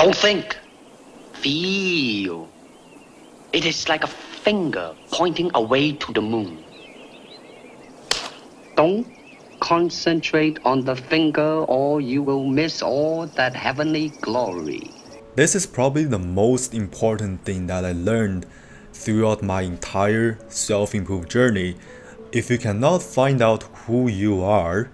Don't think. Feel. It is like a finger pointing away to the moon. Don't concentrate on the finger or you will miss all that heavenly glory. This is probably the most important thing that I learned throughout my entire self-improvement journey. If you cannot find out who you are,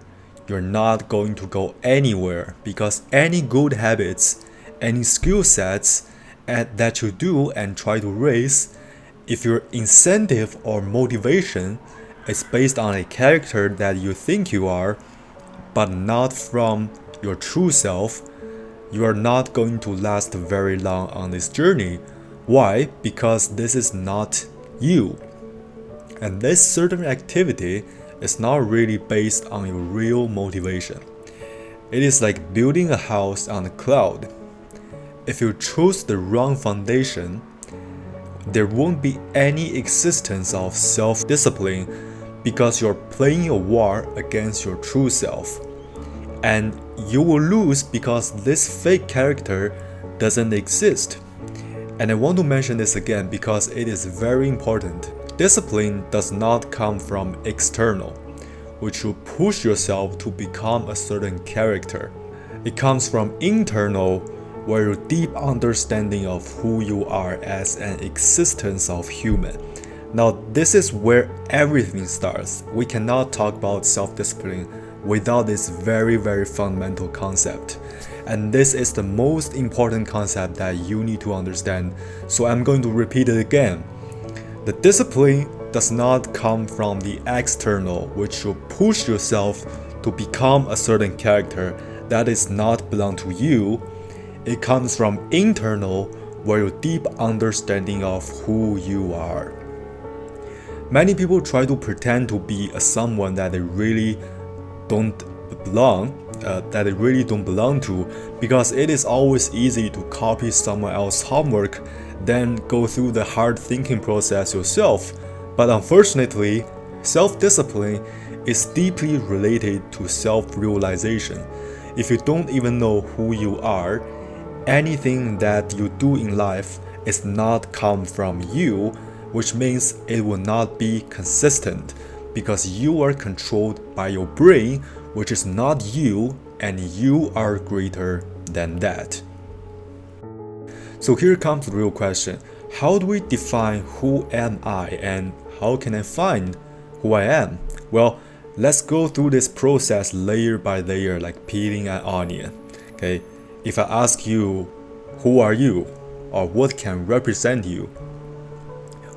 you're not going to go anywhere, because any good habits, any skill sets that you do and try to raise, if your incentive or motivation is based on a character that you think you are, but not from your true self, you are not going to last very long on this journey. Why? Because this is not you. And this certain activity is not really based on your real motivation. It is like building a house on a cloud. If you choose the wrong foundation, there won't be any existence of self-discipline, because you're playing a war against your true self. And you will lose because this fake character doesn't exist. And I want to mention this again because it is very important. Discipline does not come from external, which you push yourself to become a certain character. It comes from internal, where your deep understanding of who you are as an existence of human. Now this is where everything starts. We cannot talk about self-discipline without this very fundamental concept. And this is the most important concept that you need to understand. So I'm going to repeat it again. The discipline does not come from the external, which you push yourself to become a certain character that is not belong to you. It comes from internal, where your deep understanding of who you are. Many people try to pretend to be someone that they really don't belong to, because it is always easy to copy someone else's homework, then go through the hard thinking process yourself. But unfortunately, self-discipline is deeply related to self-realization. If you don't even know who you are, anything that you do in life is not come from you, which means it will not be consistent, because you are controlled by your brain, which is not you, and you are greater than that. So here comes the real question. How do we define who am I, and how can I find who I am? Well, let's go through this process layer by layer, like peeling an onion. Okay, if I ask you, who are you, or what can represent you,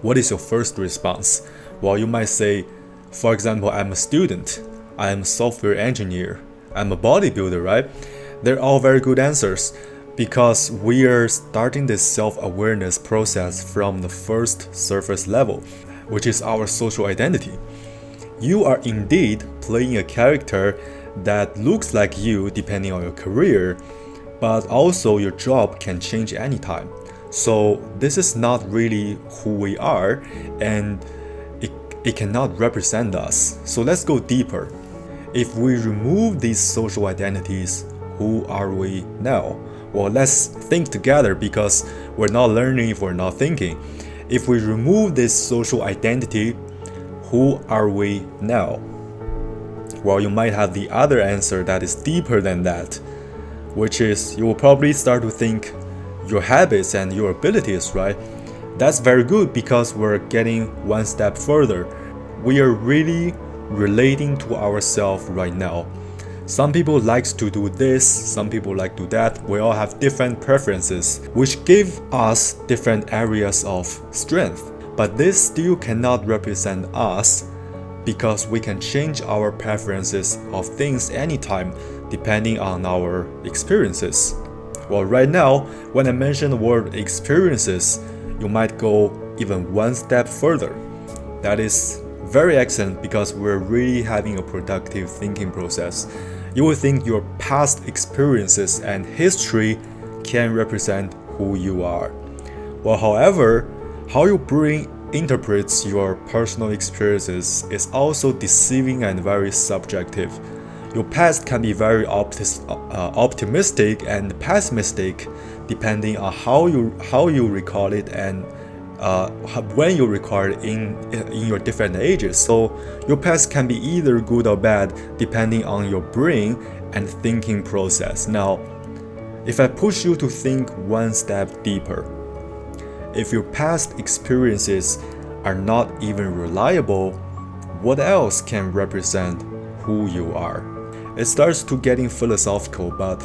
what is your first response? Well, you might say, for example, I'm a student, I am a software engineer, I'm a bodybuilder, right? They're all very good answers, because we are starting this self-awareness process from the first surface level, which is our social identity. You are indeed playing a character that looks like you depending on your career, but also your job can change anytime. So this is not really who we are, and it cannot represent us. So let's go deeper. If we remove these social identities, who are we now? Well, let's think together, because we're not learning if we're not thinking. If we remove this social identity, who are we now? Well, you might have the other answer that is deeper than that, which is you will probably start to think your habits and your abilities, right? That's very good, because we're getting one step further. We are really relating to ourselves right now. Some people like to do this, some people like to do that. We all have different preferences, which give us different areas of strength. But this still cannot represent us, because we can change our preferences of things anytime depending on our experiences. Well, right now, when I mention the word experiences, you might go even one step further. That is very excellent, because we're really having a productive thinking process. You will think your past experiences and history can represent who you are. Well, however, how your brain interprets your personal experiences is also deceiving and very subjective. Your past can be very optimistic and pessimistic, depending on how you recall it and when you record in your different ages. So your past can be either good or bad depending on your brain and thinking process. Now, if I push you to think one step deeper, if your past experiences are not even reliable, what else can represent who you are? It starts to getting philosophical, but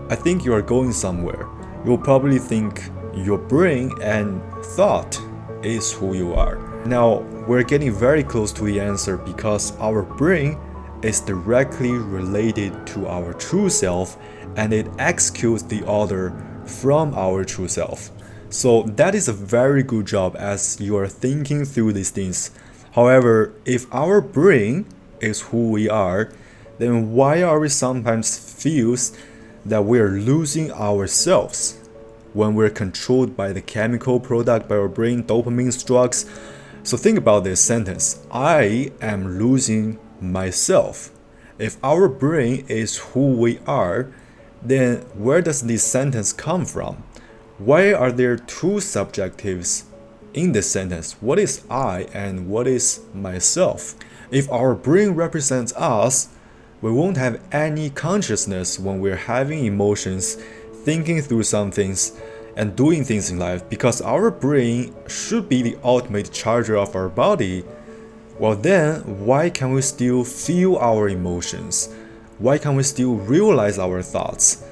I think you are going somewhere. You'll probably think your brain and thought is who you are. Now, we're getting very close to the answer because our brain is directly related to our true self and it executes the order from our true self. So that is a very good job as you are thinking through these things. However, if our brain is who we are, then why are we sometimes feels that we are losing ourselves when we're controlled by the chemical product by our brain, dopamine drugs? So think about this sentence: I am losing myself. If our brain is who we are, then where does this sentence come from? Why are there two subjectives in this sentence? What is I and what is myself? If our brain represents us, we won't have any consciousness when we're having emotions, thinking through some things, and doing things in life, because our brain should be the ultimate charger of our body. Well then, why can we still feel our emotions? Why can we still realize our thoughts?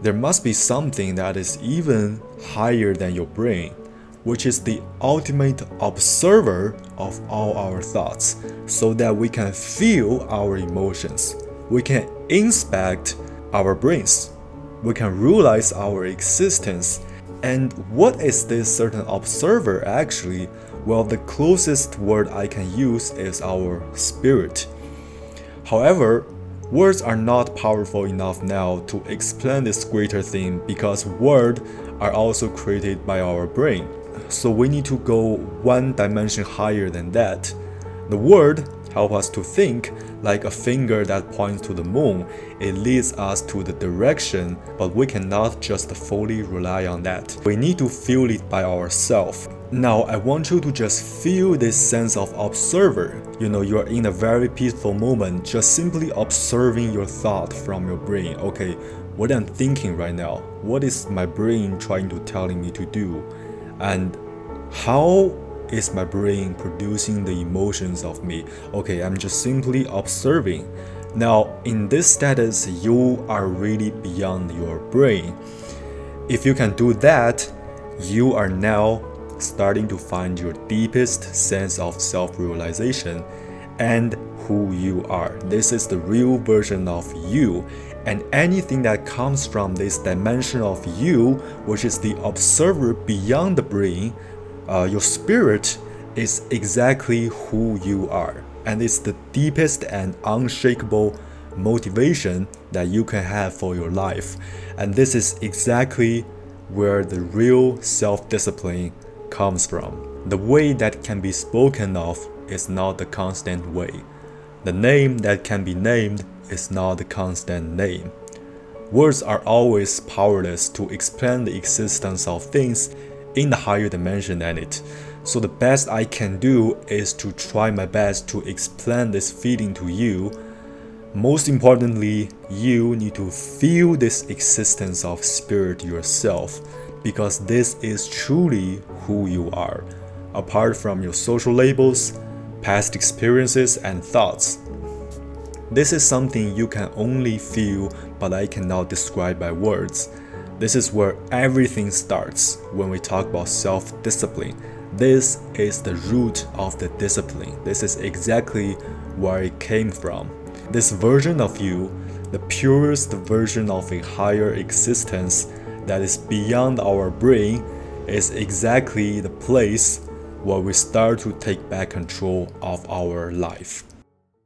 There must be something that is even higher than your brain, which is the ultimate observer of all our thoughts, so that we can feel our emotions. We can inspect our brains. We can realize our existence. And what is this certain observer actually? Well, the closest word I can use is our spirit. However, words are not powerful enough now to explain this greater thing because words are also created by our brain. So we need to go one dimension higher than that. The word helps us to think like a finger that points to the moon. It leads us to the direction, but we cannot just fully rely on that. We need to feel it by ourselves. Now, I want you to just feel this sense of observer. You are in a very peaceful moment, just simply observing your thought from your brain. Okay, what I'm thinking right now, what is my brain trying to telling me to do? And how is my brain producing the emotions of me? Okay, I'm just simply observing. Now, in this status, you are really beyond your brain. If you can do that, you are now starting to find your deepest sense of self-realization and who you are. This is the real version of you, and anything that comes from this dimension of you, which is the observer beyond the brain, your spirit, is exactly who you are, and it's the deepest and unshakable motivation that you can have for your life. And this is exactly where the real self-discipline comes from. The way that can be spoken of is not the constant way. The name that can be named is not the constant name. Words are always powerless to explain the existence of things in the higher dimension than it. So the best I can do is to try my best to explain this feeling to you. Most importantly, you need to feel this existence of spirit yourself, because this is truly who you are, apart from your social labels, past experiences, and thoughts. This is something you can only feel, but I cannot describe by words. This is where everything starts when we talk about self-discipline. This is the root of the discipline. This is exactly where it came from. This version of you, the purest version of a higher existence that is beyond our brain, is exactly the place where we start to take back control of our life.